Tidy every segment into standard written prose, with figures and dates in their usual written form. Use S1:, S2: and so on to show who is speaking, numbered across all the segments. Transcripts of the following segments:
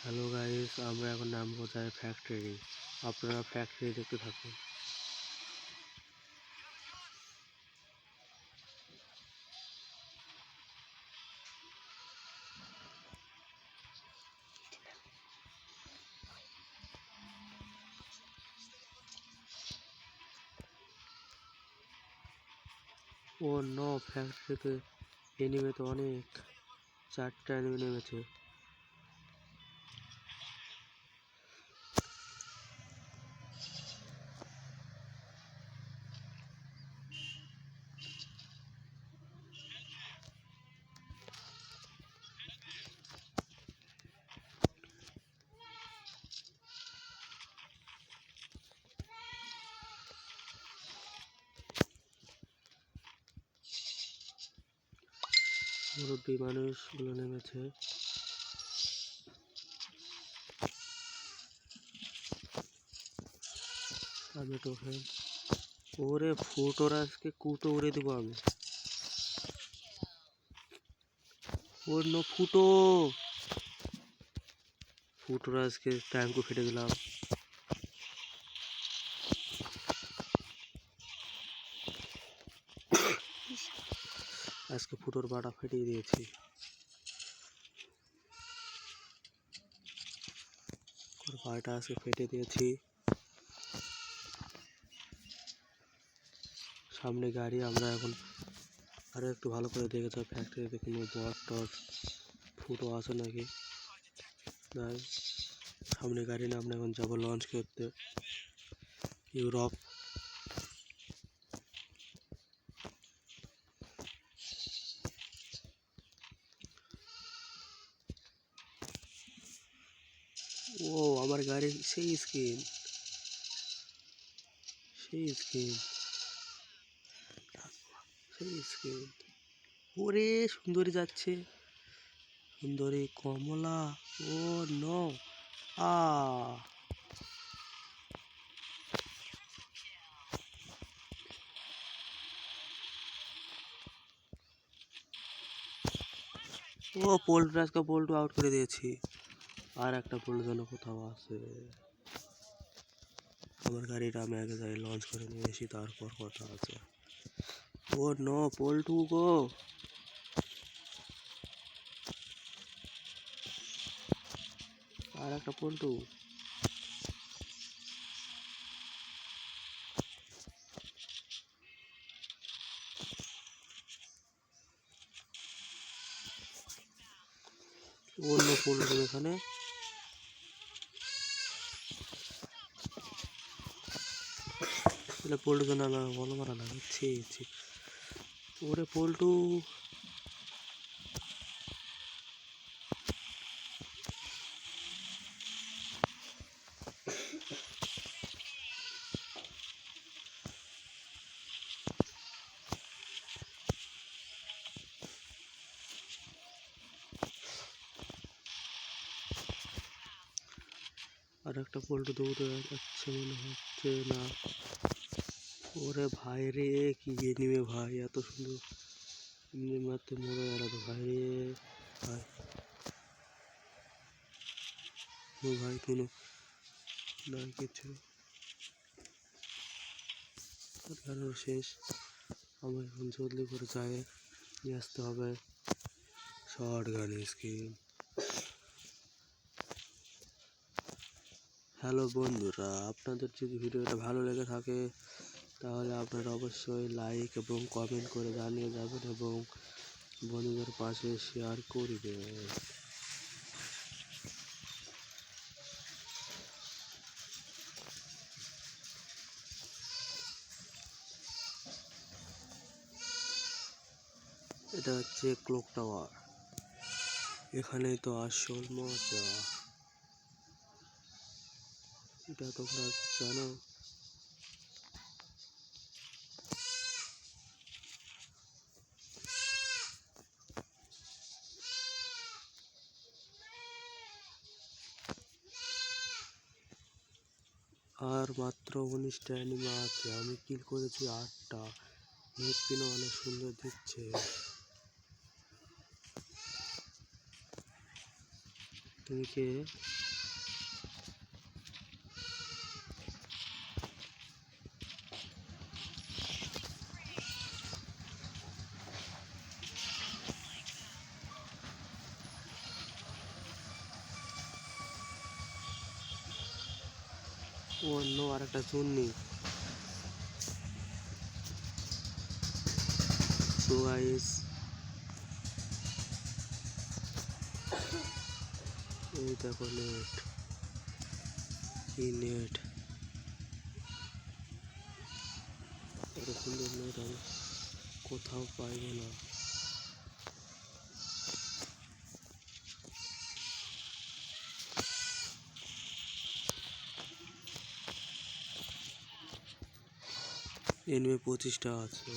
S1: Hello guys, আমরা এখন নামবো যায় ফ্যাক্টরি। আপনারা ফ্যাক্টরি দেখতে থাকুন। ও নো, ফ্যাক্টরিতে এনিমে তো অনেক, 4টা এনিমে নেমেছে। মুরব্বী মানুষগুলো নেমেছে। আমি তো ওরে ফুটোর আজকে কুটো উড়ে দেবো আমি। ওর নো ফুটোর আজকে ট্যাঙ্কও ফেটে দিলাম। আজকে ফুটোর বাটা ফেটিয়ে দিয়েছি। ওর বাটা আজকে ফেটে দিয়েছি। সামনে গাড়ি, আমরা এখন আরো একটু ভালো করে দেখে যাও ফ্যাক্টরিতে কোনো বট টট ফুটো আছে নাকি। তাই সামনে গাড়ি না, আমরা এখন যাবো লঞ্চ করতে ইউরোপ। ও আমার গাড়ি সেই স্কিন, সেই স্কিন, সেই স্কিন। ওরে সুন্দরী যাচ্ছে, সুন্দরী কমলা। ও নো, আ ও পোল্ট্রি, আজকে পোল্ট্রি আউট করে দিয়েছি। আর একটা পোল্ট্রি যেন কোথাও আছে। আমার গাড়িটা আমি আগে যাই লঞ্চ করে নিয়ে এসি, তারপর কথা আছে। ও নো, পোল্ট্রি গো। আর একটা পোল্ট্রি। অন্য পোল্ট্রি এখানে। পোল্ট্রি জন্য আমার বল মারা লাগাচ্ছি। ওরে পোল্ট্রি। আর একটা পোল্ট্রি দৌড়ে যাচ্ছে মনে হচ্ছে না। ওরে ভাই রে, কি এনিমে ভাই, এত সুন্দর এমনি মারতে মরে গেল তো ভাই রে। ভাই ও ভাই কোনো না কিছু শেষ। আমার এখন জলদি করে যায় নিয়ে আসতে হবে শর্ট গান স্কিন। হ্যালো বন্ধুরা, আপনাদের যদি ভিডিওটা ভালো লেগে থাকে তাহলে আপনারা অবশ্যই লাইক এবং কমেন্ট করে জানিয়ে যাবেন এবং বন্ধুদের পাশে শেয়ার করবেন। এটা হচ্ছে ক্লক টাওয়ার, এখানেই তো আসল মজা। এটা তোমরা জানো? আর মাত্র 19টা অ্যানিমে আছে, আমি কিল করেছি 8টা। নেট পিনও অনেক সুন্দর দিচ্ছে। এদিকে অন্য আর একটা চুন্নি। তো গাইস এই দেখো নেট, কি নেট, এত সুন্দর নেট আমি কোথাও পাইব না। এনিমে 25টা আছে।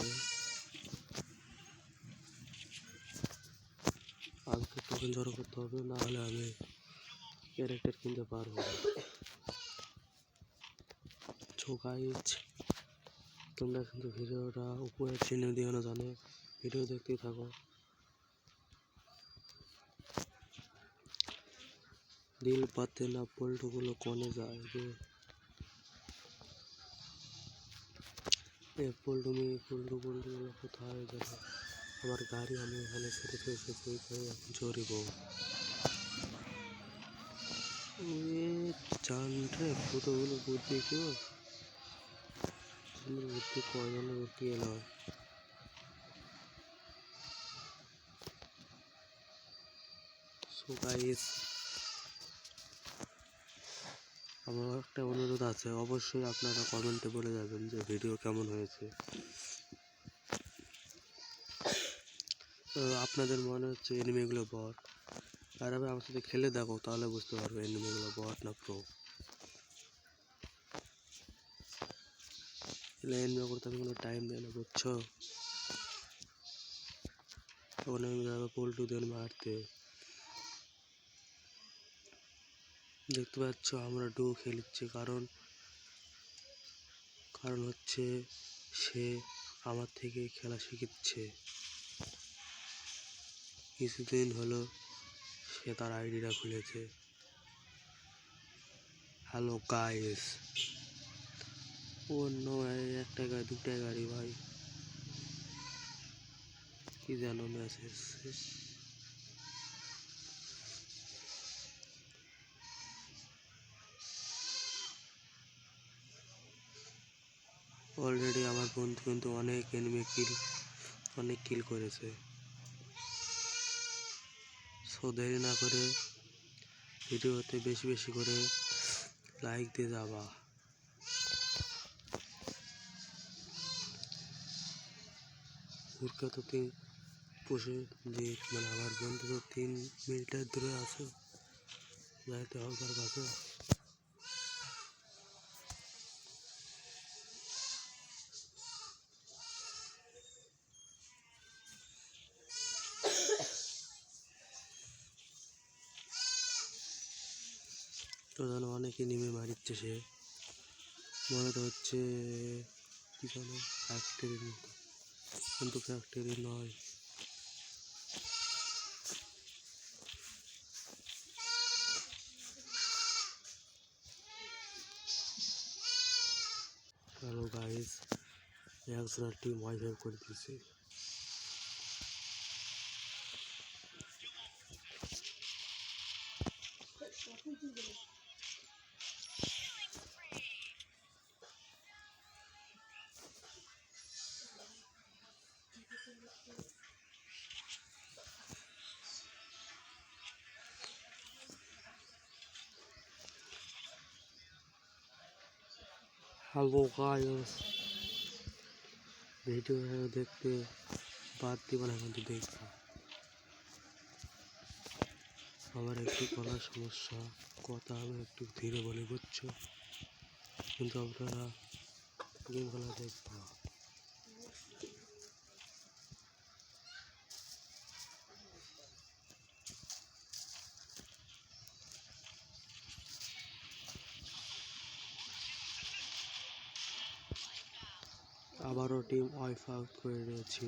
S1: আজকে টোকেন জড়ো করতে হবে, না হলে আমি ক্যারেক্টার কিনতে পারবো না। সো গাইস তোমরা কিন্তু ভিডিওটা উপরে চিহ্ন দিও না, জানো ভিডিও দেখতেই থাকো। দিল পাতে না পল্টুগুলো কোনে যায় রে, পল্টুগুলো কোথায় যাবে? আমার গাড়ি আমি এখানে ছেড়ে এসেছি, এখন চড়িব। জান রে কতগুলো বুদ্ধি কেউ বুদ্ধি কয়জনের বুদ্ধি এলো। সো গাইস আমার একটা অনুরোধ আছে, অবশ্যই আপনারা কমেন্টে বলে যাবেন যে ভিডিও কেমন হয়েছে। আপনাদের মনে হচ্ছে এনিমিগুলো বট, আর আমি আমার সাথে খেলে দেখো, তাহলে বুঝতে পারবে এনিমিগুলো বট না প্রো। এনিমি করতে আমি কোনো টাইম দেয় না, বুঝছো? তখন আমি যাবো পল্টু দেন মারতে। দেখতে পাচ্ছ আমরা ডু খেলছি, কারণ হচ্ছে সে আমার থেকে খেলা শিখছে। কিছুদিন হলো সে তার আইডিটা খুলেছে। হ্যালো গাইস, অন্য একটা গাড়ি দুটা গাড়ি ভাই, কি যেন মেসেজ। অলরেডি আমার বন্ধু কিন্তু অনেক কিল করেছে। সো দেরি না করে ভিডিওতে বেশি বেশি করে লাইক দিয়ে যাবা। তো পুষে যে মানে আমার বন্ধু তো 3 মিনিটের দূরে আছে, যাইতে হবে তার কাছে। তো যেন অনেকে নেমে মারিচ্ছে, সে মনে তো হচ্ছে কি যেন ফ্যাক্টরির মতো, কিন্তু ফ্যাক্টরি নয়। হ্যালো গাইস, একজনের টিম ওয়াইফাই করে দিয়েছে। হ্যালো গাইস, ভিডিও দেখতে বাদ দিবা না, কিন্তু দেখবা। আমার একটু গলার সমস্যা, কথা আমি একটু ধীরে বলে, বুঝছো? কিন্তু আপনারা গেম খেলা দেখবা। আবারও টিম ওয়াইফাই করে দিয়েছি।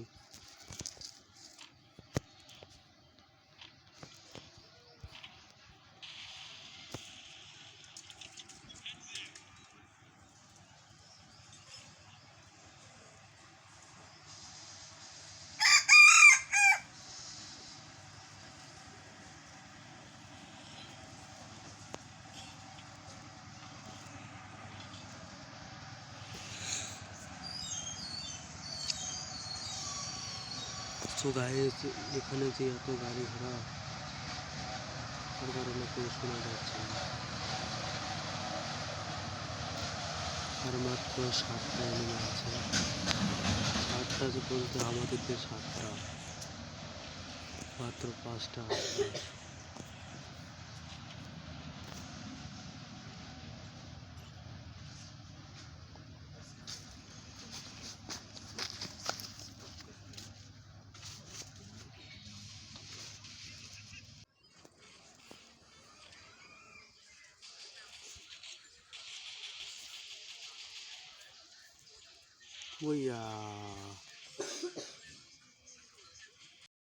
S1: সো গাইস, এখানে যে এত গাড়ি ঘোড়া, তার কারণে কেউ শোনা যাচ্ছে না। আর মাত্র 7টা এনিমি আছে। 7টা যে বলতে আমাদের যে 7টা, মাত্র 5টা আছে। ওইয়া